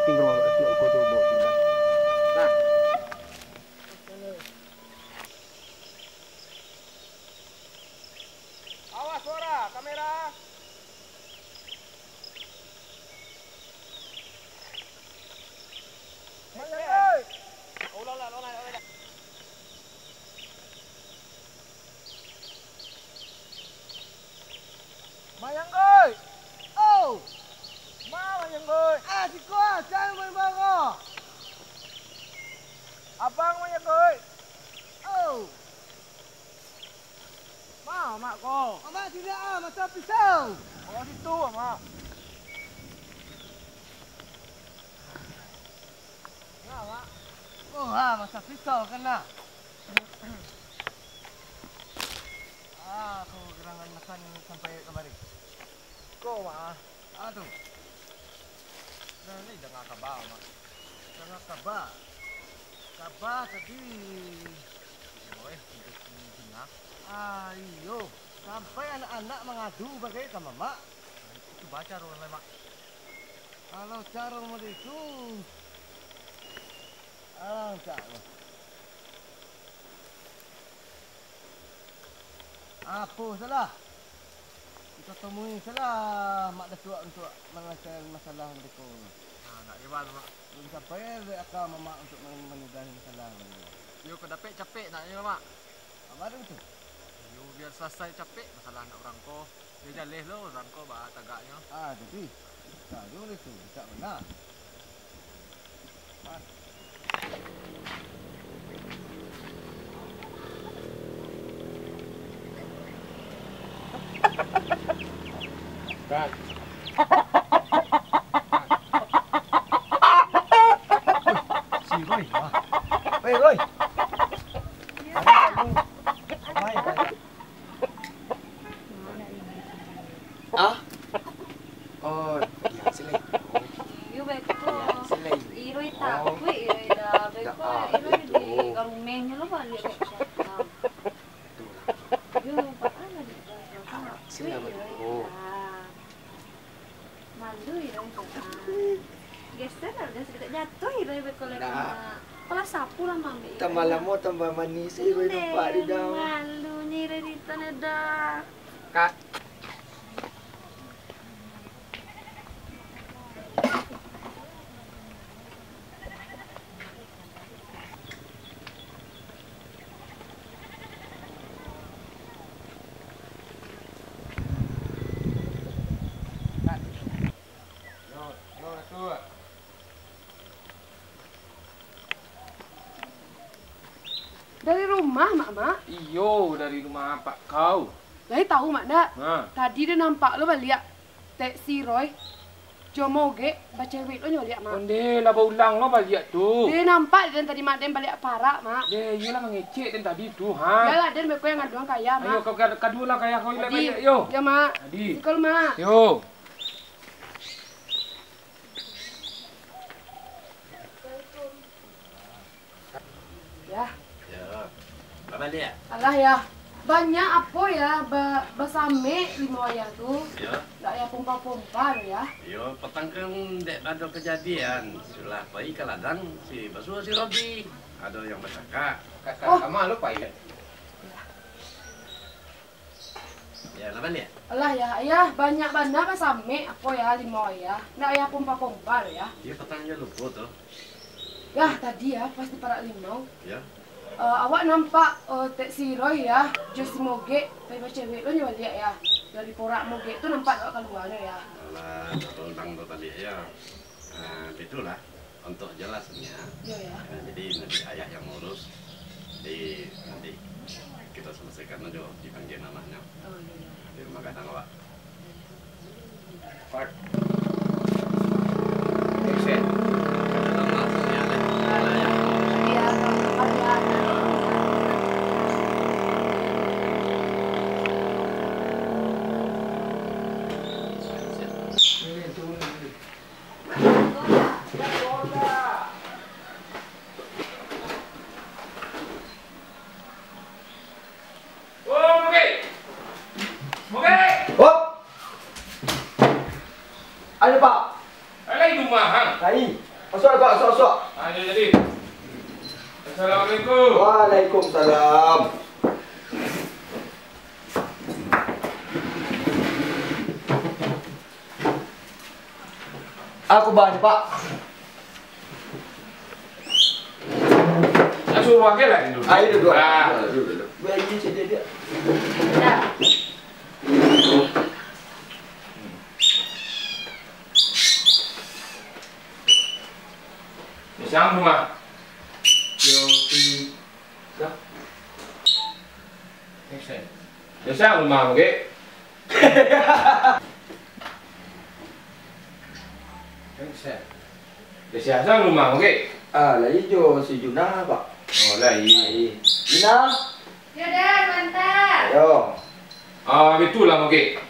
meeting rumah aku tuh bawa tu. Nah. Awas suara, kamera. Mayang, ulang. Mayang ơi. Oh. Mayang ơi. Si kuah, jangan main bago. Abang Mayang ơi. Oh. Mak ko. Mak tidak masa pisau. Oh situ, Mak. Nah, Mak. Oh, masa pisau kena. Aku gerangan makan sampai kemari. Kau, Mak. Aduh. Nah, ini jangan kabar, Mak. Jangan kabar. Kabar tadi. Boleh, untuk jinak. Ayo, sampai anak-anak mengadu bagai sama Mak. Itu baca ruang Mak. Kalau cara itu, cara. Apa salah? Kita temui salah Mak Datuk untuk menyelesaikan masalah mereka. Nak gimana Mak? Belum sampai akal Mak untuk menyelesaikan masalah mereka. Yo kau dapat capek nak ni Mak. Apa itu? Yo biar selesai capek masalah anak orang ko. Dia jaleh lo orang ko bah tagaknya. Jadi. Kalau itu tak benar. Kan. Si Roy. Hey Roy. Ah? Oh, iya sini. Iyo beko. Iroy tahu, iroy dah beko. Iroy di karumenya lo balik siya. Yo, paano di? Sini beko. Malu iroy ka. Geser ada sedikit jatuh iroy beko lagi. Kalau sapu lah mami. Tambah lama tambah manis Roy nampak di dalam. Malu iroy dito na dah. Kak. Dari rumah, Mak? Iyo, dari rumah Pak kau. Dari tahu, Mak, dak? Nah. Tadi dia nampak lo balik tek si Roy. Jomoge, baca cewek lo nyoliak, Mak. Onde lah ulang lo balik tu. Dia nampak dan tadi Mak Den balik parak, Mak. Dia iyalah mengecek dan tadi tu, ha. Yalah, Den beko yang ngaduan kaya, Mak. Ayo kau kadu lah kaya kau Adi. balik yo. Ya, Mak. Adi. Sikol, Mak. Yo. Ya. Apa dia? Alah ya. Banyak apa ya basame lima ayah tu. Ya. Dak ya pompa-pompa ya. Yo, petang kan dek ada kejadian. Sulah pai ke ladang si Basuh si Robi. Ada yang bercakap. Kakak Oh. sama lu pai. Ya, apa dia? Alah ya, ayah banyak bana basame apa ya lima ayah. Dak ya pompa-pompa ya. Dia petangnya lupa tuh. Ya tadi ya pas di parak limau. Ya. Awak nampak tek si Roy ya, just moge, tapi cewek lo nyoba lihat ya. Dari porak moge itu nampak awak keluarnya ya. Alah, tentang tu tadi ya. Itulah untuk jelasnya. Iya ya. Jadi nanti ayah yang ngurus. Jadi nanti kita selesaikan aja dipanggil namanya. Oh iya. Di rumah kadang awak. Pak. Eksen. Iya, ada. Ada Pak. Alai rumah hang. Kai. Masuk Pak, masuk. Ayo jadi. Assalamualaikum. Waalaikumsalam. Aku bahan Pak. Nak suruh wakil lah dulu. Ayo duduk. Ah. Duduk. Biar ini cerita dia. Dah. Siang rumah. Yo. Siang rumah, oke? Siang rumah, oke? Ah, lah hijau si Juna Pak. Oh, lah iya. Juna. Ya dah, mantap. Ayo. Itulah, oke?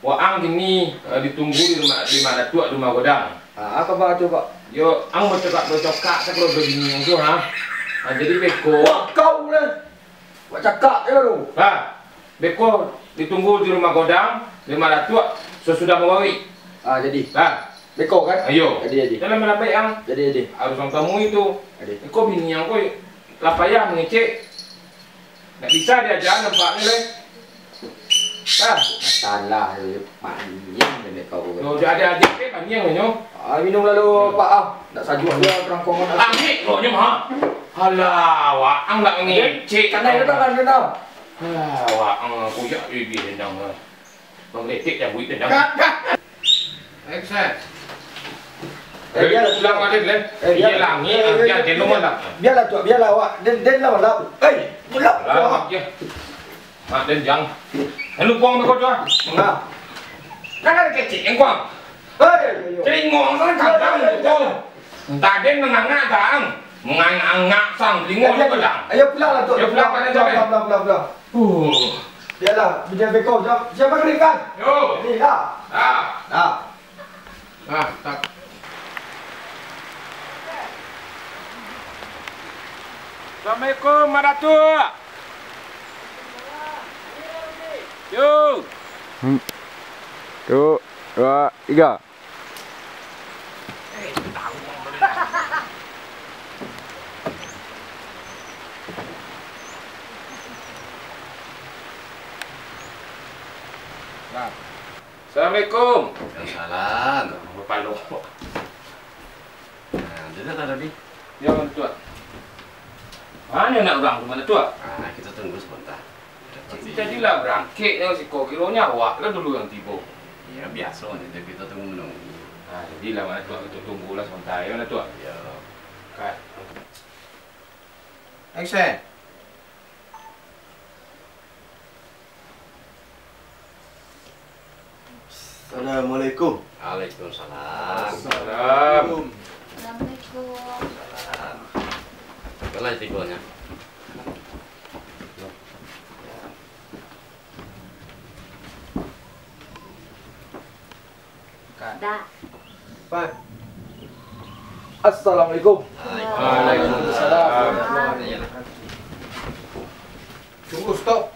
Wah, gini ditunggu di mana tua rumah godang. Ah, apa Pak coba? Yo, ang bercakap tak kalau begini yang tu ha. Jadi beko. Wah, kau lah. Wah, cakap je lu. Beko ditunggu di rumah godang, di mana tua sesudah mengawin. Ah, jadi. Beko kan? Ayo. Jadi. Dalam mana baik ang? Jadi. Harus orang kamu itu. Beko bini yang kau lapayah mengecek. Tak bisa diajar nampak ni leh. Masalah panjang ni kau. Kalau dia ada adik ke panjang ni nyo. Minum lalu Pak nak sajuk dia kerangkongan. Ambil kau nyo ha. Halah, wak ang nak ngecek. Kanai datang kan. Wak ang kuyak bibi dendang. Bang letik dah buit dendang. Excellent. Biarlah pulang ada leh. Dia langi, dia jenuh mana? Biarlah tu, biarlah awak. Den lah malam. Pulak. Lah, dia. Mak denjang. Lu kuang kau tu ah. Kan ada kecik yang kuang. Jadi ngong kan kadang tu. Tak ada mengangak dang. Mengangak sang lingon kadang. Ayo pulanglah tu. Ayo pulang pada jam. Pulang. Biarlah, biar bekau. Siapa kerikan? Yo. Ni dah. Tak. Assalamualaikum, Mak Datuk. Yo. 1, 2, 3. Assalamualaikum. Salam. Bapak lu. Dia tak ada di. Ya, Tuan. Mana nak orang ke mana, Tuan? Kita tunggu sebentar. Jadilah berangkit yang si kau kilonya awak lah dulu yang tiba. Ya biasa ni, kita tunggu menunggu. Jadilah mana Tuan, kita tunggulah sebentar ya mana Tuan. Ya. Kan. Action. Assalamualaikum. Waalaikumsalam. Salam. Assalamualaikum. Mana tigonya? Dah. Pak. Assalamualaikum. Waalaikumsalam. Tunggu stop.